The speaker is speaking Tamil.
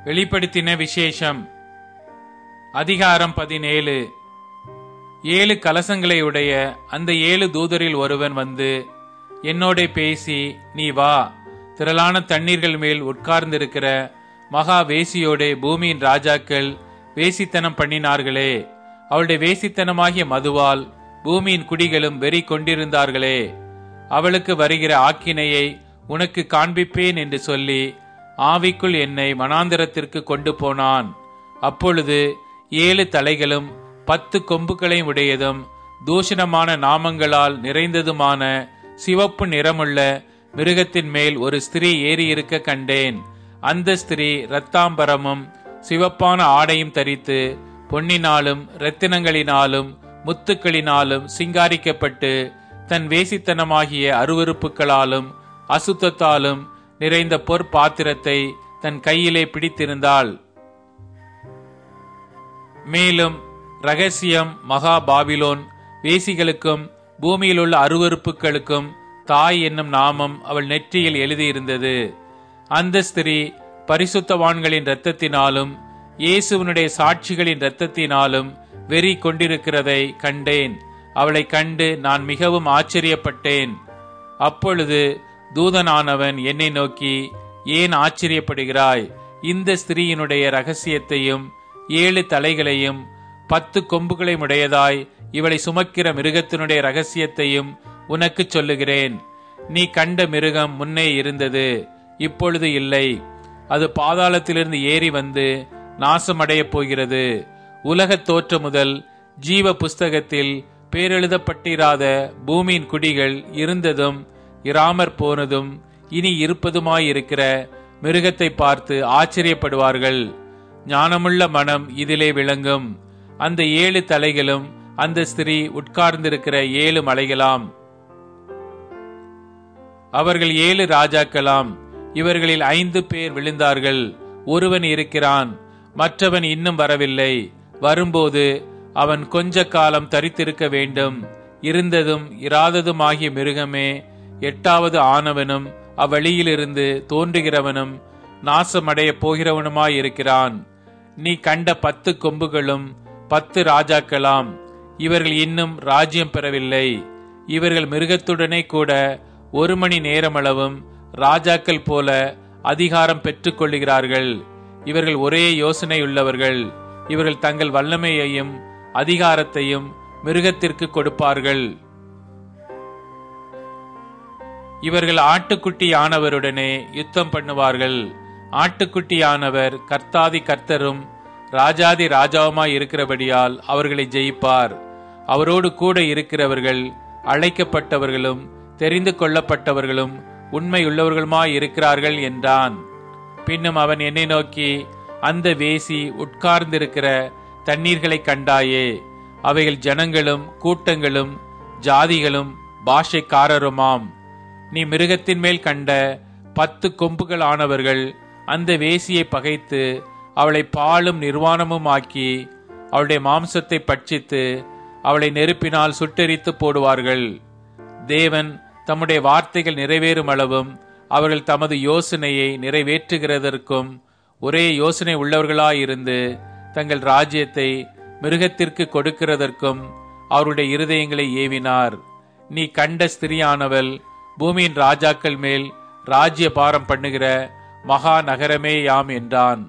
வெளிப்படுத்தின விசேஷம் அதிகாரம் 17. 7 கலசங்களை உடைய அந்த 7 தூதரில் ஒருவன் வந்து என்னோட பேசி, நீ வா, திரளான தண்ணீர்கள் மேல் உட்கார்ந்திருக்கிற மகா வேசியோட பூமியின் ராஜாக்கள் வேசித்தனம் பண்ணினார்களே, அவளுடைய வேசித்தனமாகிய மதுவால் பூமியின் குடிகளும் வெறி கொண்டிருந்தார்களே, அவளுக்கு வருகிற ஆக்கினையை உனக்கு காண்பிப்பேன் என்று சொல்லி ஆவிக்குள் என்னை வனாந்தரத்திற்கு கொண்டு போனான். அப்பொழுது 7 தலைகளும் 10 கொம்புகளையும் உடையதும் தூஷணமான நாமங்களால் நிறைந்ததுமான சிவப்பு நிறமுள்ள மிருகத்தின் மேல் ஒரு ஸ்திரீ ஏறியிருக்க கண்டேன். அந்த ஸ்திரீ இரத்தாம்பரமும் சிவப்பான ஆடையும் தரித்து பொன்னினாலும் இரத்தினங்களினாலும் முத்துக்களினாலும் சிங்காரிக்கப்பட்டு தன் வேசித்தனமாகிய அருவருப்புகளாலும் அசுத்தத்தாலும் நிறைந்த பொற்பாத்திரத்தை தன் கையிலே பிடித்திருந்தாள். மேலும் ரகசியம் மகா பாபிலோன் வேசிகளுக்கும் பூமியிலுள்ள அருவருப்புகளுக்கும் தாய் என்னும் நாமம் அவள் நெற்றியில் எழுதியிருந்தது. அந்த ஸ்திரீ பரிசுத்தவான்களின் இரத்தத்தினாலும் இயேசுவினுடைய சாட்சிகளின் இரத்தத்தினாலும் வெறி கொண்டிருக்கிறதை கண்டேன். அவளை கண்டு நான் மிகவும் ஆச்சரியப்பட்டேன். அப்பொழுது தூதனானவன் என்னை நோக்கி, ஏன் ஆச்சரியப்படுகிறாய்? இந்த ஸ்திரீயினுடைய ரகசியத்தையும் 7 தலைகளையும் 10 கொம்புகளையும் உடையதாய் இவளை சுமக்கிற மிருகத்தினுடைய ரகசியத்தையும் உனக்கு சொல்லுகிறேன். நீ கண்ட மிருகம் முன்னே இருந்தது, இப்பொழுது இல்லை. அது பாதாளத்திலிருந்து ஏறி வந்து நாசமடையப் போகிறது. உலகத் தோற்றம் முதல் ஜீவ புஸ்தகத்தில் பேரெழுதப்பட்டிராத பூமியின் குடிகள் இருந்ததும் இராமற் போனதும் இனி இருப்பதுமாயிருக்கிற மிருகத்தை பார்த்து ஆச்சரியப்படுவார்கள். ஞானமுள்ள மனம் இதிலே விளங்கும். அந்த 7 தலைகளும் அந்த ஸ்திரீ உட்கார்ந்திருக்கிற 7 மலைகளாம். அவர்கள் 7 ராஜாக்களாம். இவர்களில் 5 பேர் விழுந்தார்கள். ஒருவன் இருக்கிறான், மற்றவன் இன்னும் வரவில்லை. வரும்போது அவன் கொஞ்ச காலம் தரித்திருக்க வேண்டும். இருந்ததும் இராததுமாகிய மிருகமே 8வது ஆனவனும் அவ்வழியிலிருந்து தோன்றுகிறவனும் நாசமடைய போகிறவனுமாயிருக்கிறான். நீ கண்ட 10 கொம்புகளும் 10 ராஜாக்களாம். இவர்கள் இன்னும் ராஜ்யம் பெறவில்லை. இவர்கள் மிருகத்துடனே கூட 1 மணி நேரமளவும் ராஜாக்கள் போல அதிகாரம் பெற்றுக் கொள்ளுகிறார்கள். இவர்கள் ஒரே யோசனையுள்ளவர்கள். இவர்கள் தங்கள் வல்லமையையும் அதிகாரத்தையும் மிருகத்திற்கு கொடுப்பார்கள். இவர்கள் ஆட்டுக்குட்டியானவருடனே யுத்தம் பண்ணுவார்கள். ஆட்டுக்குட்டியானவர் கர்த்தாதி கர்த்தரும் ராஜாதி ராஜாவுமாய் இருக்கிறபடியால் அவர்களை ஜெயிப்பார். அவரோடு கூட இருக்கிறவர்கள் அழைக்கப்பட்டவர்களும் தெரிந்து கொள்ளப்பட்டவர்களும் உண்மையுள்ளவர்களுமாய் இருக்கிறார்கள் என்றான். பின்னும் அவன் என்னை நோக்கி, அந்த வேசி உட்கார்ந்திருக்கிற தண்ணீர்களை கண்டாயே? அவைகள் ஜனங்களும் கூட்டங்களும் ஜாதிகளும் பாஷைக்காரருமாம். நீ மிருகத்தின் மேல் கண்ட 10 கொம்புகள் ஆனவர்கள் அந்த வேசியை பகைத்து அவளை பாலும் நிர்வாணமும் ஆக்கி அவளுடைய மாம்சத்தை பட்சித்து அவளை நெருப்பினால் சுட்டெரித்து போடுவார்கள். தேவன் தம்முடைய வார்த்தைகள் நிறைவேறும் அளவும் அவர்கள் தமது யோசனையை நிறைவேற்றுகிறதற்கும் ஒரே யோசனை உள்ளவர்களாயிருந்து தங்கள் ராஜ்யத்தை மிருகத்திற்கு கொடுக்கிறதற்கும் அவருடைய இருதயங்களை ஏவினார். நீ கண்ட ஸ்திரியானவள் பூமியின் ராஜாக்கள் மேல் ராஜ்ய பாரம் பண்ணுகிற மகா நகரமே யாம் என்றான்.